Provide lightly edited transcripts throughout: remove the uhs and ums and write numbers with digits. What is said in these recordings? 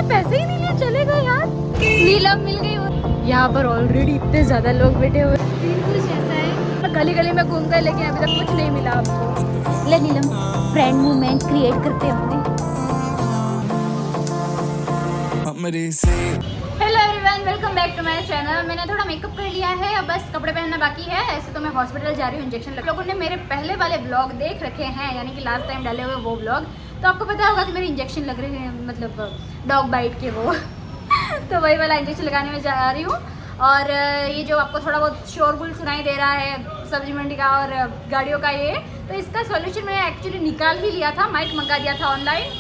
मुझसे पैसे ही नहीं लिए, चलेगा यार। नीलम मिल गई। यहाँ पर ऑलरेडी इतने ज्यादा लोग बैठे हुए, कुछ ऐसा है। गली गली में घूम गए लेकिन अभी तक कुछ नहीं मिला आपको। ले नीलम, फ्रेंड मूवमेंट क्रिएट करते होंगे। Hello everyone, welcome back to my channel. मैंने थोड़ा मेकअप कर लिया है, अब बस कपड़े पहनना बाकी है। ऐसे तो मैं हॉस्पिटल जा रही हूँ इंजेक्शन। लोगों ने मेरे पहले वाले व्लॉग देख रखे हैं, यानी कि लास्ट टाइम डाले हुए वो व्लॉग, तो आपको पता होगा कि मेरे इंजेक्शन लग रहे हैं, मतलब डॉग बाइट के वो तो वही वाला इंजेक्शन लगाने में जा रही हूँ। और ये जो आपको थोड़ा बहुत शोरगुल सुनाई दे रहा है सब्जी मंडी का और गाड़ियों का, ये तो इसका सॉल्यूशन मैंने एक्चुअली निकाल ही लिया था। माइक मंगा दिया था ऑनलाइन।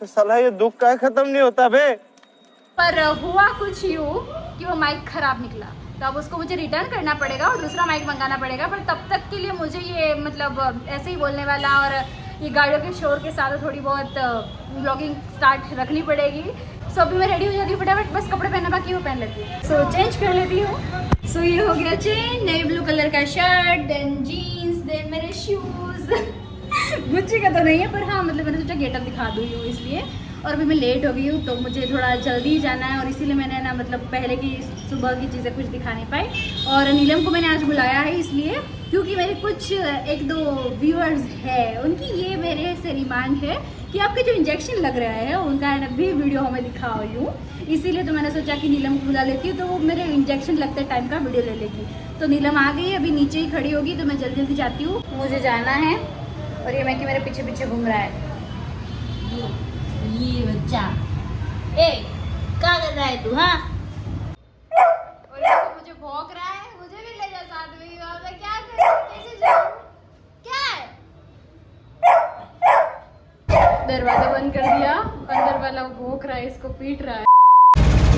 साला ये दुख का खत्म नहीं होता बे। पर हुआ कुछ यूँ कि वो माइक खराब निकला, तो अब उसको मुझे रिटर्न करना पड़ेगा और दूसरा माइक मंगाना पड़ेगा। पर तब तक के लिए मुझे ये मतलब ऐसे ही बोलने वाला और ये गाड़ियों के शोर के साथ थोड़ी बहुत ब्लॉगिंग स्टार्ट रखनी पड़ेगी। सो अभी मैं रेडी हो जाती हूँ फटाफट, बस कपड़े पहनना बाकी वो पहन लेती हूँ। सो चेंज कर लेती हूँ। सो ये हो गया चेंज, नई ब्लू कलर का शर्ट, देन जीन्स, देन मेरे शूज़ गुच्ची का तो नहीं है, पर हाँ मतलब मैंने सोचा गेटअप दिखा दूँ इसलिए। और अभी मैं लेट हो गई हूँ तो मुझे थोड़ा जल्दी जाना है, और इसीलिए मैंने ना मतलब पहले की सुबह की चीज़ें कुछ दिखा नहीं पाई। और नीलम को मैंने आज बुलाया है इसलिए क्योंकि मेरे कुछ एक दो व्यूअर्स हैं, उनकी ये मेरे से डिमांड है कि आपके जो इंजेक्शन लग रहा है उनका भी वीडियो हमें दिखाओ यूँ। इसीलिए तो मैंने सोचा कि नीलम को बुला लेती हूँ, तो वो मेरे इंजेक्शन लगते टाइम का वीडियो ले लेगी। तो नीलम आ गई, अभी नीचे ही खड़ी होगी, तो मैं जल्दी जल्दी जाती हूँ, मुझे जाना है। और ये मैं कि मेरे पीछे पीछे घूम रहा है ये बच्चा। ए क्या कर रहा है तू? हाँ, और ये तो मुझे भौंक रहा है, मुझे भी ले जा साथ में। मैं क्या करूं, कैसे जाऊं, क्या है? दरवाजा बंद कर दिया, अंदर वाला भौंक रहा है, इसको पीट रहा है।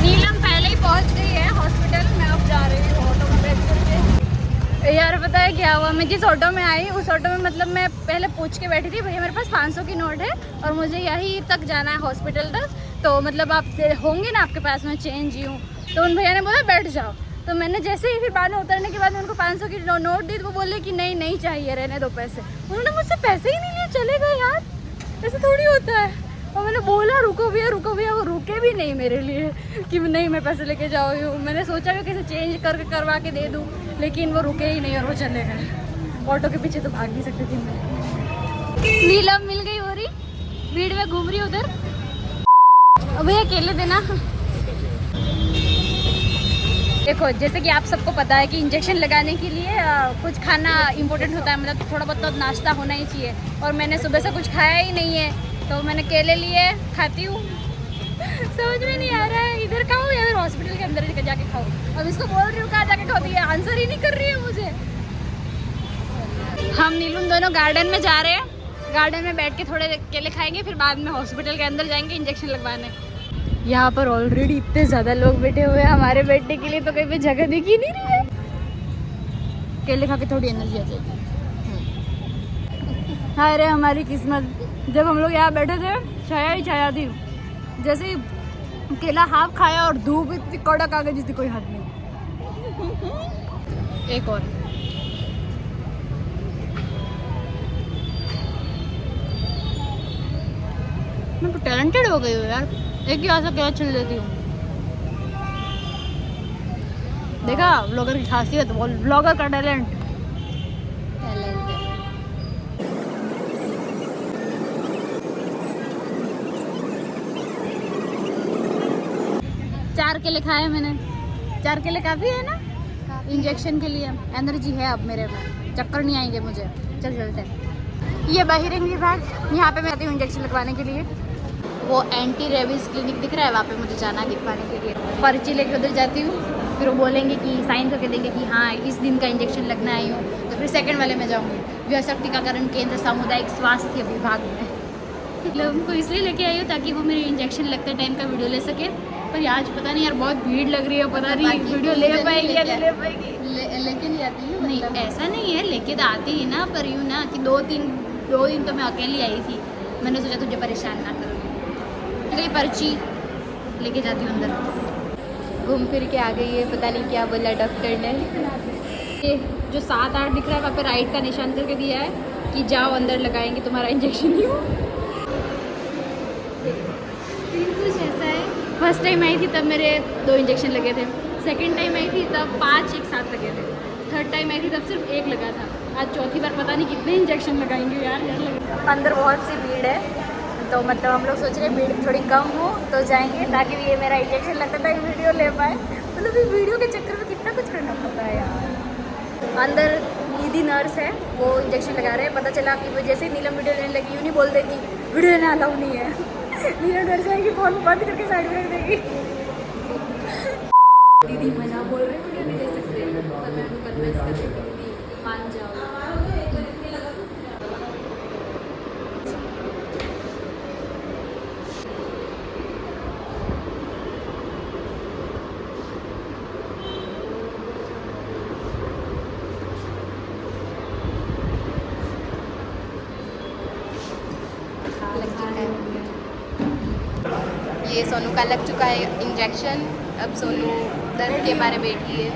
नीलम पहले ही पहुंच गई है हॉस्पिटल, मैं अब जा रही हूँ ऑटो में बैठ करके। यार पता है क्या हुआ, मैं जिस ऑटो में आई उस ऑटो में मतलब मैं पहले पूछ के बैठी थी, भैया मेरे पास 500 की नोट है और मुझे यहीं तक जाना है हॉस्पिटल तक, तो मतलब आप होंगे ना आपके पास में चेंज यूँ। तो उन भैया ने बोला बैठ जाओ, तो मैंने जैसे ही फिर बाद में उतरने के बाद में उनको 500 की नोट दी, तो वो बोले कि नहीं नहीं चाहिए, रहने दो पैसे। उन्होंने मुझसे पैसे ही नहीं लिए, चलेगा यार, ऐसे थोड़ी होता है। और मैंने बोला रुको भैया, वो रुके भी नहीं मेरे लिए कि नहीं मैं पैसे लेके जाओ यूँ। मैंने सोचा कि कैसे चेंज करके करवा के दे दूँ, लेकिन वो रुके ही नहीं और वो चले गए। ऑटो के पीछे तो भाग नहीं सकती थी मैं। नीलम मिल गई, हो रही भीड़ में घूम रही उधर। भैया अकेले देना। देखो जैसे कि आप सबको पता है कि इंजेक्शन लगाने के लिए कुछ खाना इम्पोर्टेंट होता है, मतलब थोड़ा बहुत तो नाश्ता होना ही चाहिए। और मैंने सुबह से कुछ खाया ही नहीं है, तो मैंने केले लिए, खाती हूँ। समझ में नहीं आ रहा है इधर खाऊँ या फिर हॉस्पिटल के अंदर जाके खाऊँ। अब इसको बोल रही हूँ कहाँ जाके खाती है, आंसर ही नहीं कर रही है मुझे। हम नीलम दोनों गार्डन में जा रहे हैं, गार्डन में बैठ के थोड़े केले खाएंगे, फिर बाद में हॉस्पिटल के अंदर जाएंगे इंजेक्शन लगवाने। यहाँ पर ऑलरेडी इतने ज़्यादा लोग बैठे हुए हैं हमारे बैठने के लिए, तो कहीं पे जगह दिख ही नहीं रही है। केले खा के थोड़ी एनर्जी आ जाएगी। हाय रे हमारी किस्मत, जब हम लोग यहाँ बैठे थे छाया ही छाया थी, जैसे ही केला हाफ खाया और धूप इतनी कड़क आ गई जिसकी कोई हद नहीं। एक और मैं तो टैलेंटेड हो गई हूँ यार, एक ही आशा क्या चल लेती हूँ। देखा ब्लॉगर की खासियत, ब्लॉगर का टैलेंट। चार केले खाए मैंने, 4 केले काफ़ी है ना इंजेक्शन के लिए। एनर्जी है अब मेरे में, चक्कर नहीं आएंगे मुझे। चल चलते हैं। ये बहिरंग विभाग, यहाँ पे मैं आती हूँ इंजेक्शन लगवाने के लिए। वो एंटी रेबीज क्लिनिक दिख रहा है, वहाँ पे मुझे जाना है दिखवाने के लिए। पर्ची लेके उधर जाती हूँ, फिर वो बोलेंगे कि साइन करके देंगे कि हाँ इस दिन का इंजेक्शन लगना है यूँ, तो फिर सेकंड वाले में जाऊँगी। व्यसन टीकाकरण केंद्र सामुदायिक स्वास्थ्य विभाग में। मतलब उनको इसलिए लेके आई हूँ ताकि वो मेरे इंजेक्शन लगते टाइम का वीडियो ले सके। पर आज पता नहीं यार बहुत भीड़ लग रही है, पता नहीं वीडियो ले पाएगी या नहीं ले पाएगी। लेके नहीं आती हूँ, नहीं ऐसा नहीं है, लेके तो आती ही ना, पर यूँ ना कि 2 दिन तो मैं अकेली आई थी। मैंने सोचा तुझे परेशान ना करूँगी, गई पर्ची लेके जाती हूँ अंदर। घूम फिर के आ गई है, पता नहीं क्या बोला डॉक्टर ने। ये जो 7-8 दिख रहा है वहाँ पे राइट का निशान करके दिया है, कि जाओ अंदर लगाएंगे तुम्हारा इंजेक्शन। कुछ ऐसा है, फर्स्ट टाइम आई थी तब मेरे 2 इंजेक्शन लगे थे, सेकंड टाइम आई थी तब 5 एक साथ लगे थे, थर्ड टाइम आई थी तब सिर्फ 1 लगा था, आज चौथी बार पता नहीं कितने इंजेक्शन लगाएंगे यार, डर लगे। अंदर बहुत सी भीड़ है, तो मतलब हम लोग सोच रहे हैं भीड़ थोड़ी कम हो तो जाएंगे, ताकि ये मेरा इंजेक्शन लगता था वीडियो ले पाए। मतलब ये वीडियो के चक्कर में कितना कुछ करना पड़ता है यार। अंदर दीदी नर्स है, वो इंजेक्शन लगा रहे हैं। पता चला कि वो जैसे ही नीलम वीडियो लेने लगी, यूँ नहीं बोल देती वीडियो लेना अलाउ नहीं है। नीलम डर जाएगी, फोन बंद करके साइड में रख देगी। दीदी मना बोल रहे वीडियो नहीं ले सकते, पर मैं उनको कन्विंस कर रही हूँ दीदी मान जाओ। ये सोनू का लग चुका है इंजेक्शन, अब सोनू दर्द के बारे में बैठी है।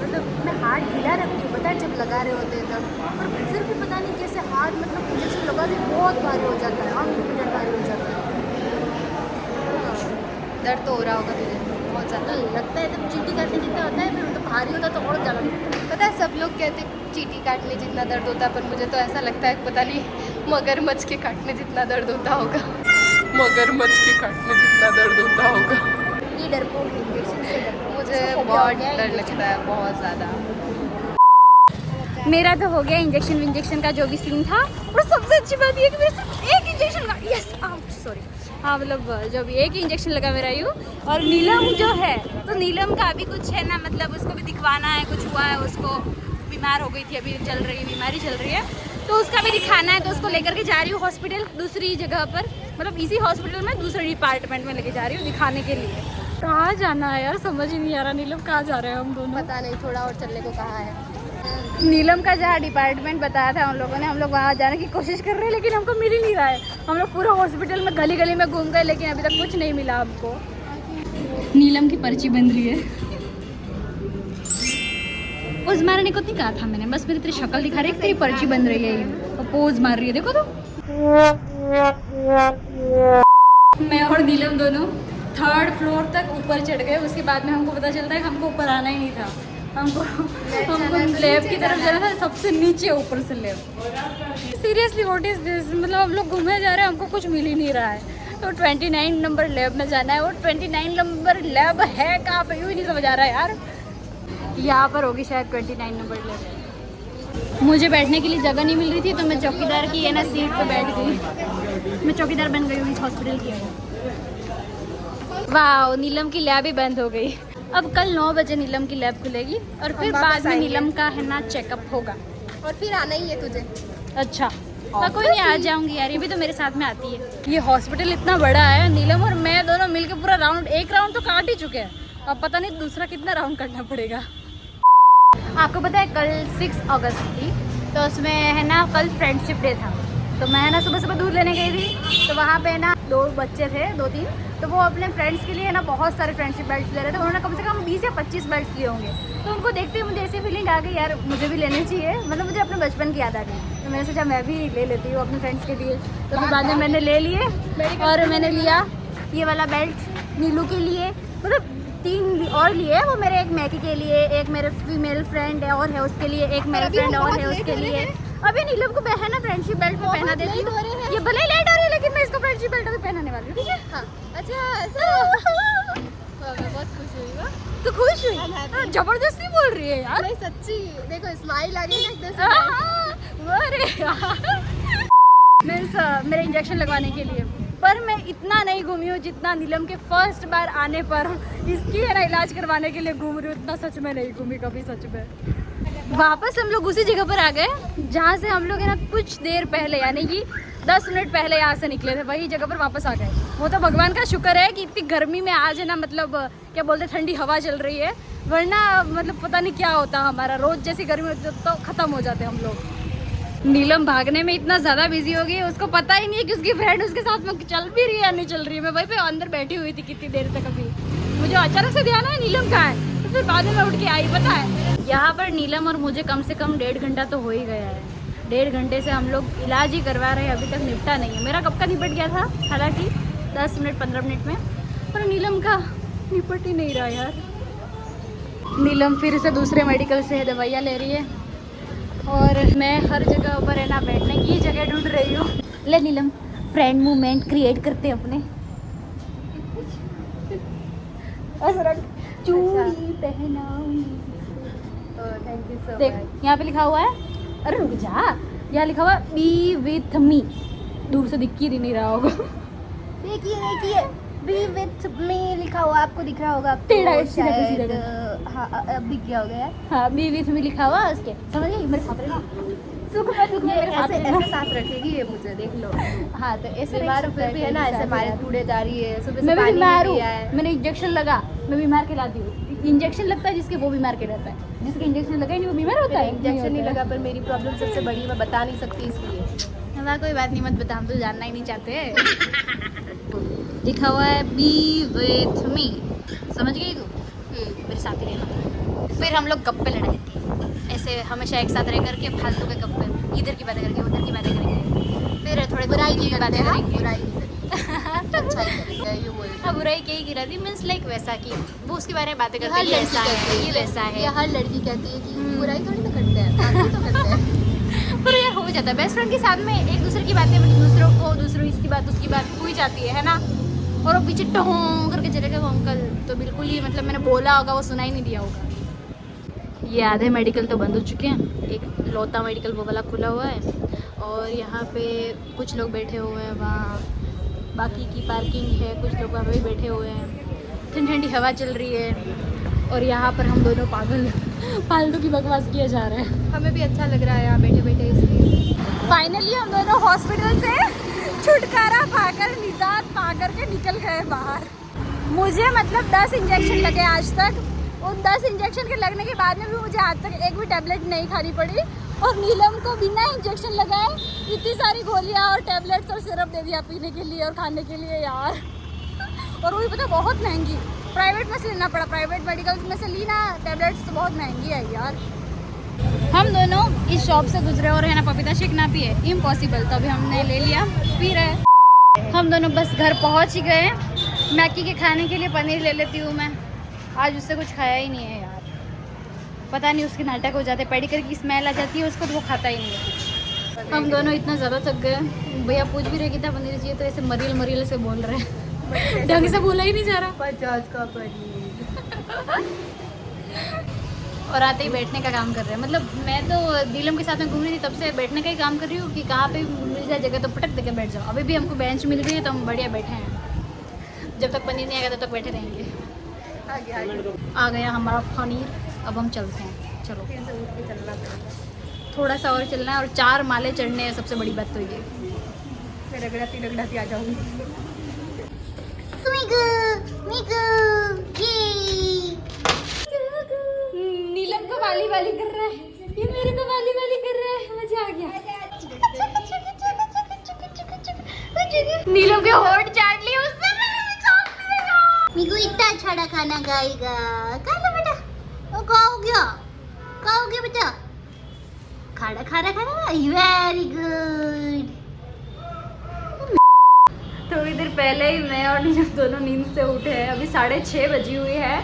मतलब मैं हाथ ढीला रखती हूँ, पता है जब लगा रहे होते हैं तब, और फिर भी पता नहीं कैसे हाथ मतलब इंजेक्शन लगा भी बहुत भारी हो जाता है, अनलिमिटेड भारी हो जाता है। दर्द तो हो रहा होगा तुझे बहुत ज़्यादा? लगता है जब चीटी काटने जितना होता है, फिर तो भारी होता है तो और ज़्यादा लगता है। पता है सब लोग कहते हैं चींटी काटने जितना दर्द होता है, पर मुझे तो ऐसा लगता है पता नहीं मगरमच्छ के काटने जितना दर्द होता होगा। मगरमच्छ के काटने जितना दर्द होता होगा। ये डरपोक है इंजेक्शन से, मुझे बहुत डर लगता है, बहुत ज़्यादा। मेरा तो हो गया इंजेक्शन का जो भी सीन था, और सबसे अच्छी बात ये कि मेरे सिर्फ एक इंजेक्शन लगा। यस आउट सॉरी, हाँ मतलब जो भी एक ही इंजेक्शन लगा मेरा यूँ। और नीलम जो है, तो नीलम का अभी कुछ है ना, मतलब उसको भी दिखवाना है, कुछ हुआ है उसको, बीमार हो गई थी, अभी चल रही है, बीमारी चल रही है, तो उसका भी दिखाना है, तो उसको लेकर के जा रही हूँ हॉस्पिटल, दूसरी जगह पर, मतलब इसी हॉस्पिटल में दूसरे डिपार्टमेंट में लेके जा रही हूँ दिखाने के लिए। कहाँ जाना है यार, समझ ही नहीं आ रहा। नीलम कहाँ जा रहे हैं हम दोनों? पता नहीं, थोड़ा और चलने को कहा है। नीलम का जहाँ डिपार्टमेंट बताया था उन लोगों ने, हम लोग वहाँ जाने की कोशिश कर रहे हैं, लेकिन हमको मिल ही नहीं रहा है। हम लोग पूरा हॉस्पिटल में गली गली में घूम गए, लेकिन अभी तक कुछ नहीं मिला हमको। नीलम की पर्ची बन रही है। पोज मारने को नहीं कहा था मैंने, बस मेरी तेरी शक्ल दिखा रही है, तेरी पर्ची बन रही है ये, और पोज मार रही है, देखो तो। मैं और नीलम दोनों 3rd फ्लोर तक ऊपर चढ़ गए, उसके बाद में हमको पता चलता है कि हमको ऊपर आना ही नहीं था, हमको लैब की तरफ जाना था, सबसे नीचे ऊपर से lab. Seriously what is this, मतलब हम लोग घूमे जा रहे हैं, हमको कुछ मिल ही नहीं रहा है। तो 29 नंबर लैब में जाना है, और 29 नंबर लैब है कहाँ पे, यूँ ही नहीं समझ आ रहा है यार। यहाँ पर होगी शायद 29 नंबर लैब। मुझे बैठने के लिए जगह नहीं मिल रही थी, तो मैं चौकीदार की है ना सीट पे बैठ गई, मैं चौकीदार बन गई हूँ इस हॉस्पिटल की। वाह, नीलम की लैब ही बंद हो गई। अब कल 9 बजे नीलम की लैब खुलेगी, और फिर बाद में नीलम का है ना चेकअप होगा, और फिर आना ही है तुझे। अच्छा हाँ कोई नहीं, आ जाऊंगी यार, ये भी तो मेरे साथ में आती है। ये हॉस्पिटल इतना बड़ा है, नीलम और मैं दोनों मिलके पूरा राउंड, एक राउंड तो काट ही चुके हैं, अब पता नहीं दूसरा कितना राउंड करना पड़ेगा। आपको पता है कल 6 अगस्त थी, तो उसमें है ना कल फ्रेंडशिप डे था, तो मैं ना सुबह सुबह दूध लेने गई थी, तो वहाँ पे ना 2 बच्चे थे, 2-3, तो वो अपने फ्रेंड्स के लिए ना बहुत सारे फ्रेंडशिप बेल्ट्स ले रहे थे। उन्होंने कम से कम 20 या 25 बेल्ट्स लिए होंगे, तो उनको देखते हुए मुझे ऐसी फीलिंग आ गई यार मुझे भी लेने चाहिए, मतलब मुझे अपने बचपन की याद आ गई, तो मैंने सोचा मैं भी ले लेती हूँ अपने फ्रेंड्स के लिए। तो फिर बाद में मैंने ले लिए, और मैंने लिया ये वाला बेल्ट नीलू के लिए, मतलब 3 और लिए, वो मेरे एक मैकी के लिए, एक मेरे फीमेल फ्रेंड है और है उसके लिए, एक मेरा फ्रेंड और है उसके लिए। अभी नीलम को है ना फ्रेंडशिप बेल्ट में पहना देती हूँ, ये भले ही लेट हो रही है, लेकिन मैं इसको फ्रेंडशिप बेल्ट में पहनाने वाली हूँ, ठीक है? हाँ अच्छा ऐसा। मैं बहुत खुश हुई हूँ। तो खुश हुई? हाँ, जबरदस्ती बोल रही है यार। नहीं सच्ची, देखो स्माइल आ गई ना एकदम से। अरे मेरे इंजेक्शन लगवाने के लिए, पर मैं इतना नहीं घूमी हूँ जितना नीलम के फर्स्ट बार आने पर इसकी है ना इलाज करवाने के लिए घूम रही हूँ, इतना सच में नहीं घूमी कभी, सच में। वापस हम लोग उसी जगह पर आ गए जहाँ से हम लोग है ना कुछ देर पहले, यानी कि 10 मिनट पहले यहाँ से निकले थे, वही जगह पर वापस आ गए। वो तो भगवान का शुक्र है कि इतनी गर्मी में आज है ना, मतलब क्या बोलते, ठंडी हवा चल रही है, वरना मतलब पता नहीं क्या होता हमारा, रोज जैसी गर्मी होती तो ख़त्म हो जाते हम लोग। नीलम भागने में इतना ज़्यादा बिजी हो गई है, उसको पता ही नहीं है कि उसकी फ्रेंड उसके साथ में चल भी रही है या नहीं चल रही है। मैं वहीं पे अंदर बैठी हुई थी कितनी देर तक, अभी मुझे अचानक से ध्यान आया नीलम कहाँ है, तो फिर बाद में उठ के आई। पता है यहाँ पर नीलम और मुझे कम से कम 1.5 घंटा तो हो ही गया है, 1.5 घंटे से हम लोग इलाज ही करवा रहे हैं, अभी तक निपटा नहीं है। मेरा कब का निपट गया था हालांकि 10 मिनट 15 मिनट में, पर नीलम का निपट ही नहीं रहा यार। नीलम फिर से दूसरे मेडिकल से दवाइयाँ ले रही है और मैं हर जगह पर है ना बैठने की जगह ढूंढ रही हूँ। ले नीलम, फ्रेंड मूवमेंट क्रिएट करते हैं अपने। चूड़ी पहनाऊंगी। थैंक यू सो देख मच। यहाँ पे लिखा हुआ है, अरे रुक जा, यहाँ लिखा हुआ है बी विथ मी। दूर से दिख ही नहीं रहा होगा। देखिए बी विथ मी लिखा हुआ आपको दिख रहा होगा। आपको टेढ़ा है, सीधा शायद, सीधा। हाँ अब दिख गया होगा यार। हाँ बी विथ मी लिखा हुआ है उसके, समझ गई? मेरे साथ रहना, सुख में दुख में मेरे साथ ऐसे रहना। ऐसे साथ रखेगी ये मुझे, देख लो। हाँ तो ऐसे बीमार फिर भी है ना, ऐसे मारे टूटे जा रही है। सुबह से मैं भी पानी बीमार नहीं हूँ, पिया है। मैंने इंजेक्शन लगा, मैं बीमार कहलाती हूँ। इंजेक्शन लगता है जिसके, वो बीमार कहलाता है। जिसके इंजेक्शन लगा ही नहीं वो बीमार होता है। इंजेक्शन नहीं लगा, पर मेरी प्रॉब्लम सबसे बड़ी मैं बता नहीं सकती इसलिए। हमारा कोई बात नहीं, मत बता, हम तो जानना ही नहीं चाहते। लिखा हुआ है बी विथ मी, समझ गई तू? मेरे साथ ही रहना। फिर हम लोग गप्पे लड़ाएंगे ऐसे, हमेशा एक साथ रह करके फालतू के गप्पे, इधर की बातें करके उधर की बातें करेंगे, फिर थोड़े बुराई की बातें करेंगे। हाँ बुराई की ही गिरा थी, मीन्स लाइक वैसा कि वो उसके बारे में बातें करते हैं, ये ऐसा है, ये वैसा है। ये हर लड़की कहती है कि बुराई थोड़ी ना करते हैं, बातें तो करते हैं। पर यार हो जाता है बेस्ट फ्रेंड के साथ में, एक दूसरे की बातें मतलब दूसरों इसकी बात उसकी बात हो ही जाती है ना। और वो पीछे टों करके चले गए वो अंकल, तो बिल्कुल ही मतलब मैंने बोला होगा वो सुना ही नहीं दिया होगा। ये आधे मेडिकल तो बंद हो चुके हैं, एक लौता मेडिकल वो वाला खुला हुआ है, और यहाँ पे कुछ लोग बैठे हुए हैं, वहाँ बाकी की पार्किंग है, कुछ लोग वहाँ पे बैठे हुए हैं, ठंडी ठंडी हवा चल रही है, और यहाँ पर हम दोनों पागल फालतू की बकवास किए जा रहे हैं। हमें भी अच्छा लग रहा है यहाँ बैठे बैठे, इसलिए। फाइनली हम दोनों हॉस्पिटल से छुटकारा पाकर, निजात पाकर के निकल गए बाहर। मुझे मतलब 10 इंजेक्शन लगे आज तक, उन 10 इंजेक्शन के लगने के बाद में भी मुझे आज तक एक भी टैबलेट नहीं खानी पड़ी, और नीलम को बिना इंजेक्शन लगाए इतनी सारी गोलियां और टैबलेट्स और सिरप दे दिया पीने के लिए और खाने के लिए यार। और वो भी पता बहुत महंगी, प्राइवेट में से लेना पड़ा, प्राइवेट मेडिकल में से ली ना टैबलेट्स, तो बहुत महंगी है यार। हम दोनों इस शॉप से गुजरे और है ना पपीता शेक ना पिए इम्पॉसिबल, तो अभी हमने ले लिया, पी रहे। हम दोनों बस घर पहुंच ही गए। मैकी के खाने के लिए पनीर ले लेती हूँ मैं, आज उससे कुछ खाया ही नहीं है यार, पता नहीं उसके नाटक हो जाते, पेडिकर की स्मेल आ जाती है उसको, तो वो खाता ही नहीं है कुछ। हम दोनों इतना ज़्यादा थक गए, भैया पूछ भी रहे कि था पनीर चाहिए, तो ऐसे मरील से बोल रहे हैं, ढंग से बोला ही नहीं जा रहा। 50 का पनीर। और आते ही बैठने का काम कर रहे हैं, मतलब मैं तो नीलम के साथ में घूम रही थी तब से बैठने का ही काम कर रही हूँ कि कहाँ पे मिल जाए जगह तो पटक देकर बैठ जाओ। अभी भी हमको बेंच मिल गई है तो हम बढ़िया बैठे हैं, जब तक पनीर नहीं आएगा तब तक बैठे रहेंगे। आ गया हमारा पनीर, अब हम चलते हैं, चलो थोड़ा सा और चलना है, और 4 माले चढ़ने हैं, सबसे बड़ी बात तो ये। रगड़ाती आ जाऊंगी। नीलम को वाली वाली कर रहा है, ये मेरे को वाली वाली कर रहा है, मजा आ गया। नीलम के होठ चाट लिए उसने, मीकू इतना अच्छा खाना खाएगा। खा लो बेटा, वो क्या हो गया? क्या हो गया बेटा? खाना खाना खाना, वेरी गुड। थोड़ी देर पहले ही मैं और नीलम दोनों नींद से उठे हैं, अभी 6:30 बजी हुई है।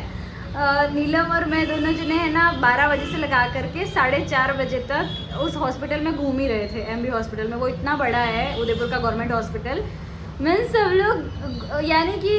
नीलम और मैं दोनों जने है ना 12 बजे से लगा करके 4:30 बजे तक उस हॉस्पिटल में घूम ही रहे थे, एमबी हॉस्पिटल में। वो इतना बड़ा है, उदयपुर का गवर्नमेंट हॉस्पिटल। मीन्स सब लोग यानी कि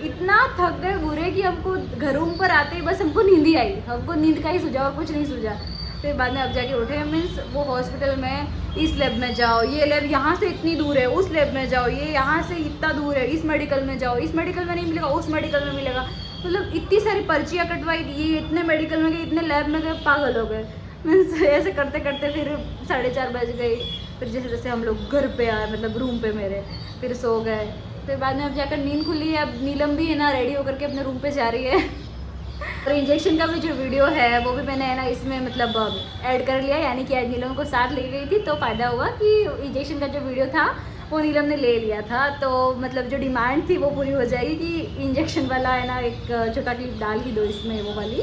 इतना थक गए बुरे कि हमको घरों पर आते ही बस हमको नींद ही आई, हमको नींद का ही सूझा और कुछ नहीं सूझा। फिर बाद में अब जाके उठे। मीन्स वो हॉस्पिटल में इस लैब में जाओ, ये लैब यहाँ से इतनी दूर है, उस लैब में जाओ, ये यहाँ से इतना दूर है, इस मेडिकल में जाओ, इस मेडिकल में नहीं मिलेगा उस मेडिकल में मिलेगा। मतलब इतनी सारी पर्चियाँ कटवाई, ये इतने मेडिकल में गए, इतने लैब में गए, पागल हो गए। मीन्स ऐसे करते करते फिर 4:30 बज गई। फिर जैसे जैसे हम लोग घर पे आए, मतलब रूम पे मेरे, फिर सो गए। फिर बाद में अब जाकर नींद खुली है। अब नीलम भी है ना रेडी होकर के अपने रूम पे जा रही है। और इंजेक्शन का भी जो वीडियो है वो भी मैंने है ना इसमें मतलब ऐड कर लिया, यानी कि आज नीलम को साथ ले गई थी तो फ़ायदा हुआ कि इंजेक्शन का जो वीडियो था वो नीलम ने ले लिया था। तो मतलब जो डिमांड थी वो पूरी हो जाएगी कि इंजेक्शन वाला है ना एक छोटा क्लिप डाल ही दो इसमें, वो वाली।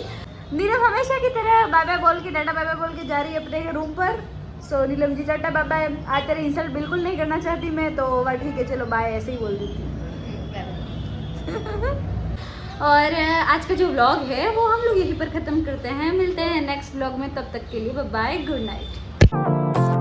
नीलम हमेशा की तरह बाय बाय बोल के, डाटा बाय बाय बोल के जा रही है अपने रूम पर। सो Neelam ji tata bye bye. आज तेरे इंसल्ट बिल्कुल नहीं करना चाहती मैं, तो वह ठीक है, चलो बाय ऐसे ही बोल देती हूँ। और आज का जो व्लॉग है वो हम लोग यहीं पर ख़त्म करते हैं। मिलते हैं नेक्स्ट व्लॉग में, तब तक के लिए बाय बाय, गुड नाइट।